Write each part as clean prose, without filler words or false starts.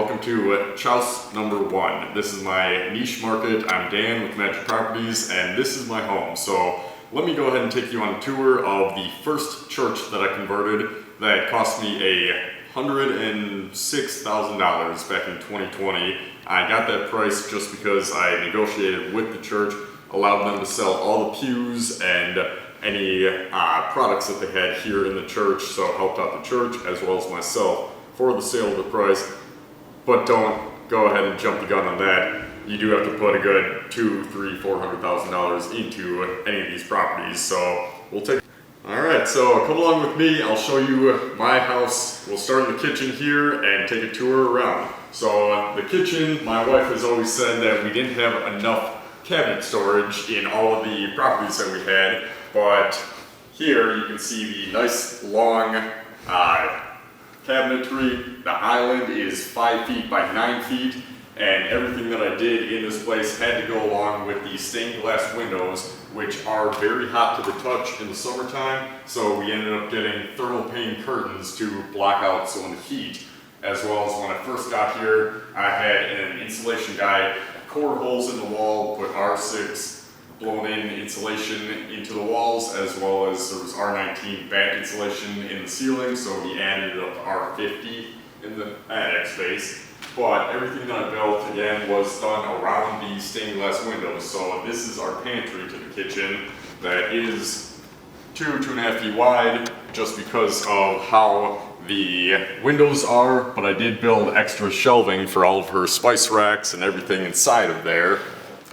welcome to CHouse number 1. This is my niche market. I'm Dan with Magic Properties, and this is my home. So let me go ahead and take you on a tour of the first church that I converted that cost me $106,000 back in 2020. I got that price just because I negotiated with the church, allowed them to sell all the pews and any products that they had here in the church, so it helped out the church as well as myself for the sale of the price. But don't go ahead and jump the gun on that. You do have to put a good $200,000, $300,000, $400,000 into any of these properties. So we'll take. All right, so come along with me. I'll show you my house. We'll start in the kitchen here and take a tour around. So the kitchen, my wife has always said that we didn't have enough cabinet storage in all of the properties that we had, but here you can see the nice long cabinetry. The island is 5 feet by 9 feet, and everything that I did in this place had to go along with the stained glass windows, which are very hot to the touch in the summertime, so we ended up getting thermal pane curtains to block out some of the heat. As well as when I first got here, I had an insulation guy core holes in the wall, put R6 blown in insulation into the walls, as well as there was R19 batt insulation in the ceiling, so we added it up to R50 in the attic space. But everything that I built, again, was done around the stained glass windows. So this is our pantry to the kitchen that is 2.5 feet wide, just because of how the windows are, but I did build extra shelving for all of her spice racks and everything inside of there.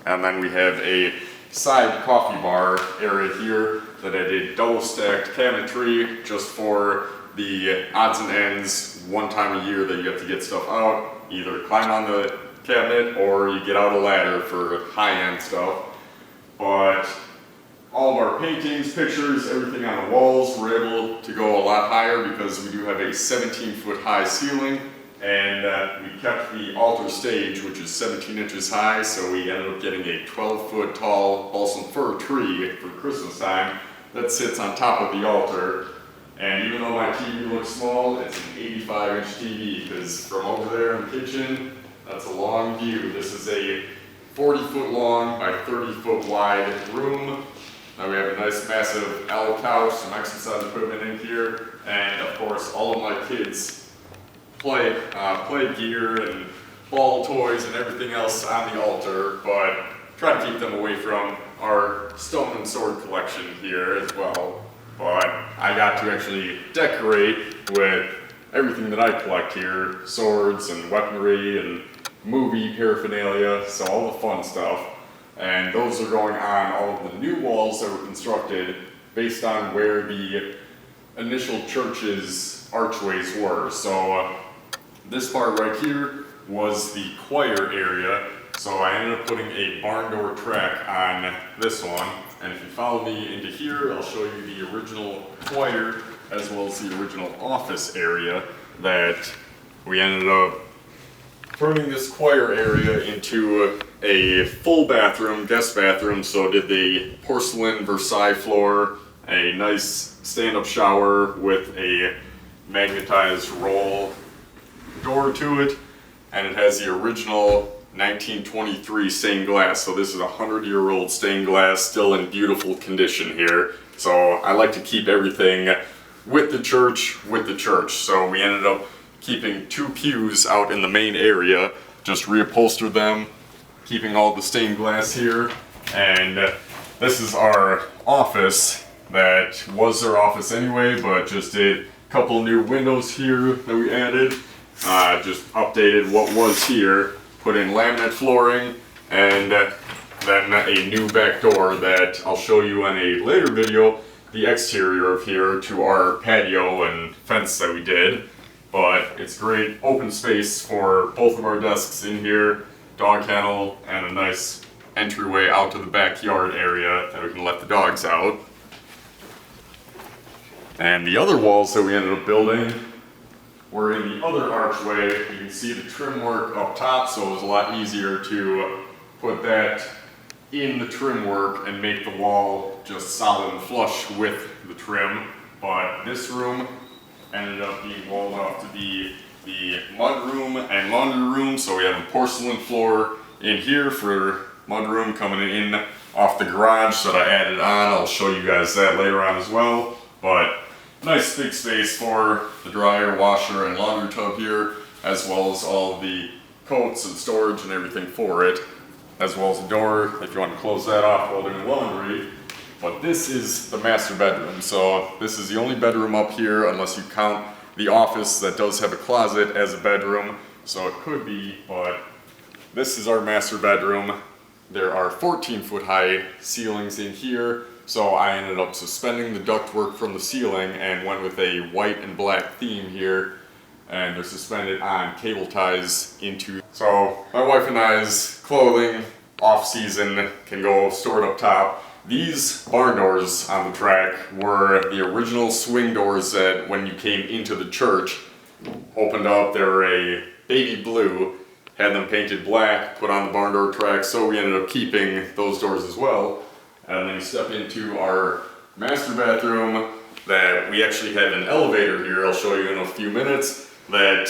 And then we have a side coffee bar area here that I did double stacked cabinetry just for the odds and ends one time a year that you have to get stuff out. Either climb on the cabinet or you get out a ladder for high-end stuff. But all of our paintings, pictures, everything on the walls were able to go a lot higher because we do have a 17-foot high ceiling, and we kept the altar stage, which is 17 inches high, so we ended up getting a 12-foot tall balsam fir tree for Christmas time that sits on top of the altar. And even though my TV looks small, it's an 85-inch TV, because from over there in the kitchen, that's a long view. This is a 40-foot long by 30-foot wide room. Now we have a nice massive owl couch, some exercise equipment in here, and of course all of my kids play gear and ball toys and everything else on the altar, but try to keep them away from our stone and sword collection here as well. But I got to actually decorate with everything that I collect here, swords and weaponry and movie paraphernalia, so all the fun stuff. And those are going on all of the new walls that were constructed based on where the initial church's archways were. So this part right here was the choir area, so I ended up putting a barn door track on this one. And if you follow me into here, I'll show you the original choir as well as the original office area that we ended up turning this choir area into a full bathroom, guest bathroom. So did the porcelain Versailles floor, a nice stand-up shower with a magnetized roll door to it, and it has the original 1923 stained glass. So this is a 100-year-old stained glass, still in beautiful condition here. So I like to keep everything with the church. So we ended up keeping 2 pews out in the main area, just reupholstered them, keeping all the stained glass here. And this is our office that was their office anyway, but just did a couple new windows here that we added. Just updated what was here, put in laminate flooring, and then a new back door that I'll show you in a later video, the exterior of here to our patio and fence that we did. But it's great open space for both of our desks in here, dog kennel, and a nice entryway out to the backyard area that we can let the dogs out. And the other walls that we ended up building were in the other archway. You can see the trim work up top, so it was a lot easier to put that in the trim work and make the wall just solid and flush with the trim. But this room ended up being walled off to be the mudroom and laundry room. So we have a porcelain floor in here for mudroom coming in off the garage that I added on. I'll show you guys that later on as well. But nice big space for the dryer, washer, and laundry tub here, as well as all the coats and storage and everything for it, as well as a door if you want to close that off while doing laundry. But this is the master bedroom. So this is the only bedroom up here unless you count the office that does have a closet as a bedroom. So it could be, but this is our master bedroom. There are 14-foot high ceilings in here. So I ended up suspending the ductwork from the ceiling and went with a white and black theme here. And they're suspended on cable ties into. So my wife and I's clothing, off season, can go stored up top. These barn doors on the track were the original swing doors that when you came into the church, opened up. They were a baby blue, had them painted black, put on the barn door track, so we ended up keeping those doors as well. And then you step into our master bathroom that we actually have an elevator here. I'll show you in a few minutes that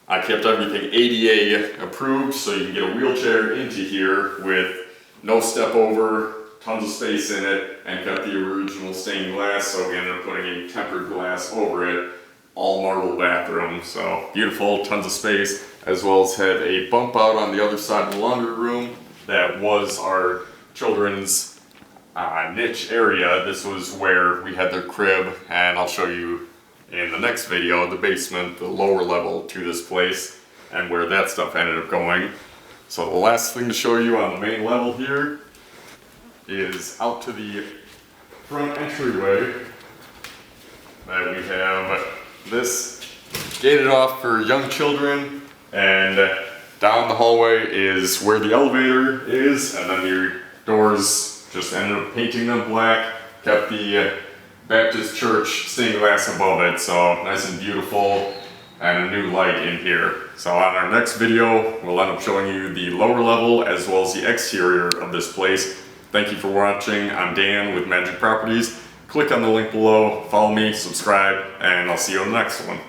I kept everything ADA approved, so you can get a wheelchair into here with no step over, tons of space in it, and kept the original stained glass, so we ended up putting a tempered glass over it. All marble bathroom, so beautiful, tons of space, as well as have a bump out on the other side of the laundry room that was our children's niche area. This was where we had their crib, and I'll show you in the next video the basement, the lower level to this place, and where that stuff ended up going. So the last thing to show you on the main level here is out to the front entryway that we have this gated off for young children, and down the hallway is where the elevator is, and then your doors just ended up painting them black, kept the Baptist church stained glass above it, so nice and beautiful, and a new light in here. So on our next video, we'll end up showing you the lower level as well as the exterior of this place. Thank you for watching. I'm Dan with Magic Properties. Click on the link below, follow me, subscribe, and I'll see you on the next one.